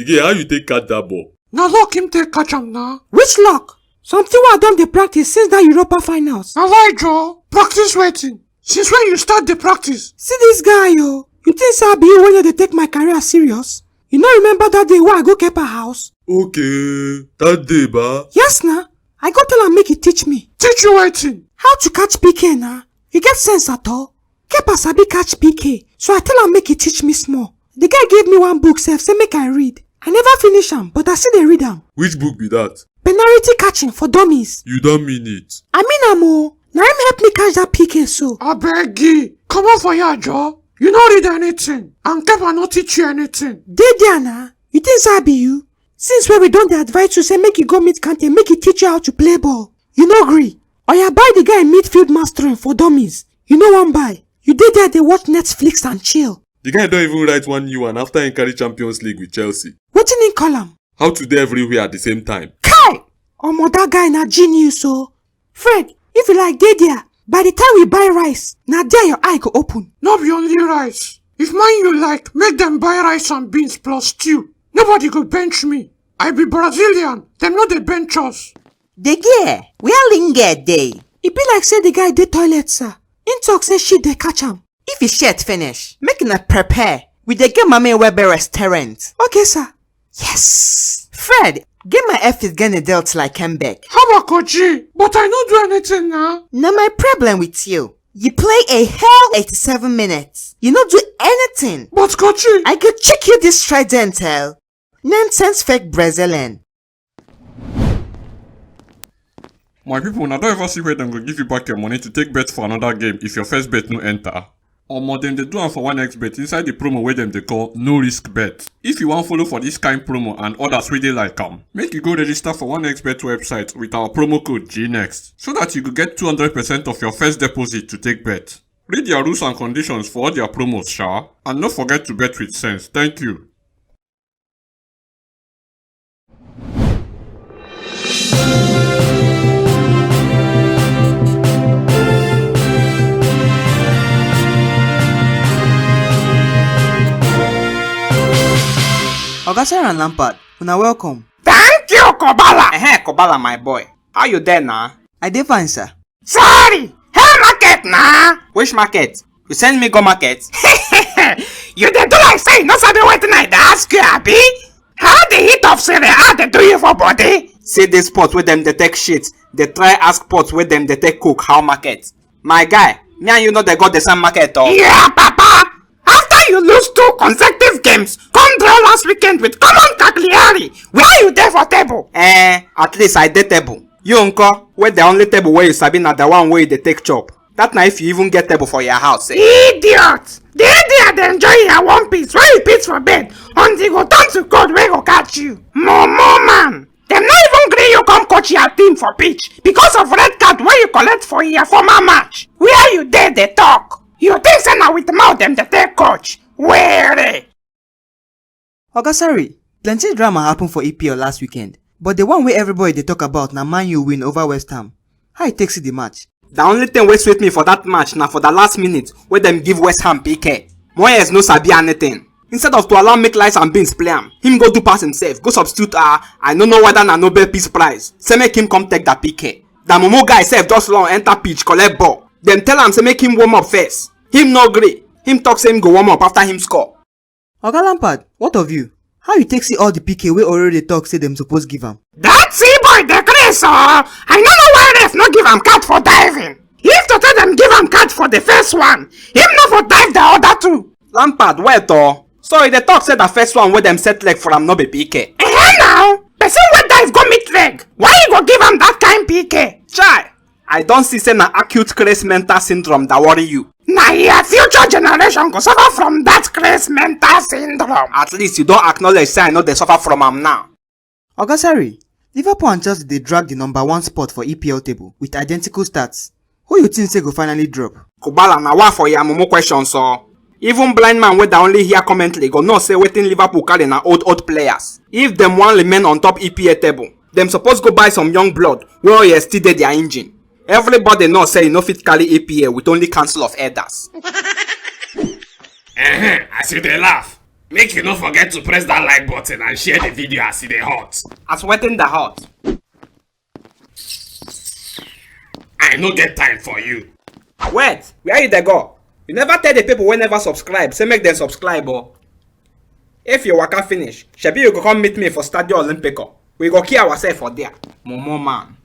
Again, how you take catch that ball? Na luck him take catch am na. Which luck? Something wey I don dey practice since that Europa finals. Na lie Joe. Practice wetin? Since when you start the practice? See this guy yo. You think say I be you when you dey take my career serious? You no remember that day wey I go Kepa house? Okay, that day ba? Yes na. I go tell am make he teach me. Teach you wetin? How to catch PK na. You get sense at all? Kepa sabi catch PK, so I tell am make he teach me small. The guy gave me one book sef say make I read. I never finish am, but I still dey read am. Which book be that? Penalty catching for dummies. You don't mean it. I mean am o. Na him help me catch that PK so. Abeg, come on for here Joe. You no read anything, and Kepa no teach you anything. Dey there na. You think say I be you? Since when we don dey advise you say make you go meet Kante, make he teach you how to play ball. You no gree. Oya buy the guy midfield mastering for dummies. You no wan buy. You dey there dey watch Netflix and chill. The guy don't even write one new one after he carry Champions League with Chelsea. Wetin him call am? How to do everywhere at the same time. Kai! Omo, that guy na genius o. Fred, if you like dey there, by the time we buy rice, na there your eye go open. No be only rice. If mine you like, make them buy rice and beans plus stew. Nobody go bench me. I be Brazilian. Them no dey bench us. The girl, where Lingard dey? E be like say the guy dey toilet, sir. Him talk say shit dey catch am. If his shirt finish, make una prepare. We dey get Mama Webe restaurant. Okay, sir. Yes. Fred, get my F is gonna dealt like Kembeck. Habakoji, but I no do anything now. Now my problem with you. You play a hell 87 minutes. You no do anything. But Kochi, I could check you this tridental. Nonsense fake Brazilian. My people, now don't ever see where them go give you back your money to take bet for another game if your first bet no enter. Or more than they do am for 1xBet inside the promo where them they call no risk bet. If you want follow for this kind promo and others wey dey like make you go register for 1xBet website with our promo code GNEXT so that you go get 200% of your first deposit to take bet. Read their rules and conditions for all their promos, sha, and don't forget to bet with sense. Thank you. Oga Sarah and Lampard, una welcome. thank you, Kobala. Kobala my boy. How you there now? I dey fine, sir. Sorry, hey market na. Which market? You send me go market? You dey do like say you no sabi wetin I dey ask you, abi? How the heat of Serie A dey do you for body? See this spot where them dey take shit. They try ask pot where them dey take cook how market. My guy, me and you know they got the same market or? Yeah, Papa. After you lose 2 consecutive games, come draw last weekend with common Cagliari. Where you there for table? At least I dey table. You unko, where the only table where you sabi na the one where they take chop. That na if you even get table for your house. Idiot! The idiot dey enjoy your one piece wey you pitch for bed until go turn to God wey go catch you. Momo man! Dem no even gree you come coach your team for pitch because of red card wey you collect for your former match. Where you dey dey talk? You think say na with mouth dem dey take coach? Where? Oga sorry, plenty drama happen for EPL last weekend. But the one where everybody dey talk about na Man U win over West Ham. How it takes the match? The only thing wey sweet me for that match na for the last minute where them give West Ham PK. Moyes no sabi anything. Instead of to allow make lights and beans play him go do pass himself, go substitute I no know whether na Nobel Peace Prize. Say make him come take that PK. The Momo guy sef just long enter pitch collect ball. Them tell am say make him warm up first. Him no gree. Him talk say him go warm up after him score. Oga Lampard, what of you? How you take see all the PK wey already talk say them suppose give am? That C-boy dey craze I no know why ref no give am card for diving. If to tell them give am card for the first one, him no for dive the other 2. Lampard, wait oh. Sorry, they talk say the first one where them set leg for am no be PK. Now, person wey dive go meet leg, why you go give am that kind PK? Chai, I don't see say na acute craze mental syndrome that worry you. Na your future generation go suffer from that craze mental syndrome. At least you don't acknowledge say I know they suffer from am now. Oga sorry, Liverpool and Chelsea they drag the #1 spot for EPL table with identical stats. Who you think say go finally drop? Kubala na one for your mumu question so. Even blind man wey da only hear commentary go know say wetin Liverpool carry na old players. If them wan remain on top EPL table, them suppose go buy some young blood wey you still dey their engine. Everybody know say you no fit carry EPL with only council of elders. As you dey laugh, Make you no forget to press that like button and share the video as e dey hot. As wetin the hot. I no get time for you. Wait, where you dey go? You never tell the people wey never subscribe say make dem subscribe o. If your waka finish, shebi you go come meet me for Stadio Olimpico. We go kill ourselves for there. Momo man.